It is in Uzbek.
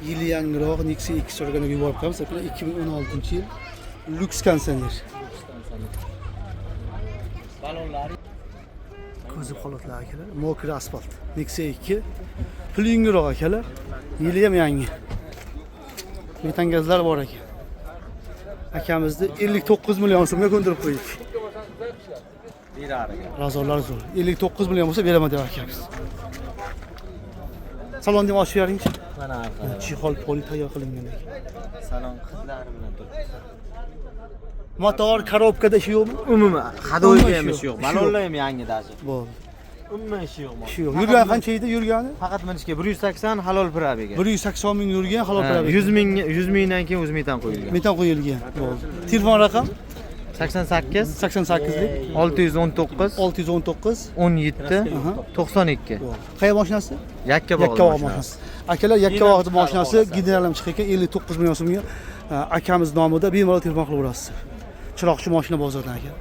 Yili yangiroq Nexia 2 so'raganga yuborib qo'yamiz. 2016-yil Lux kondisioner. Balonlari Ko'zib holatlar akalar. Mokri asfalt. Nexia 2. Pul yengilroq akalar. Yili ham yangi. Metan gazlar bor ekan. Akamizni 59 million so'mga ko'ndirib qo'ydik. Razorlar zo'r. 59 million bo'lsa beraman deb akamiz. Salonni ham ochib bering. mana arqada. Chihol poli tayyor qilingan ekan. Salon hidlari bilan turibdi. Motor korobkada ishi yo'qmi? Umuman hadoyga ham ishi yo'q. Balonlar ham yangi dashi. Bo'ldi. Umuman ishi yo'q. Ishi yo'q. Yurgan qancha edi yurgani? Faqat minishga 180 halol probega. 180 ming yurgan halol probega. 100 mingdan keyin o'z metan qo'yilgan. Metan qo'yilgan. Bo'ldi. Telefon raqam 88 88 lik 619 619 17 92. Qayerga mashinasi? Yakkabog' mashinasi. Akalar Yakkabog' mashinasi general chiqib ekan 59 million so'mga akamiz nomida bemalol telefon qilib olasiz. Chiroqchi mashina bozordan aka.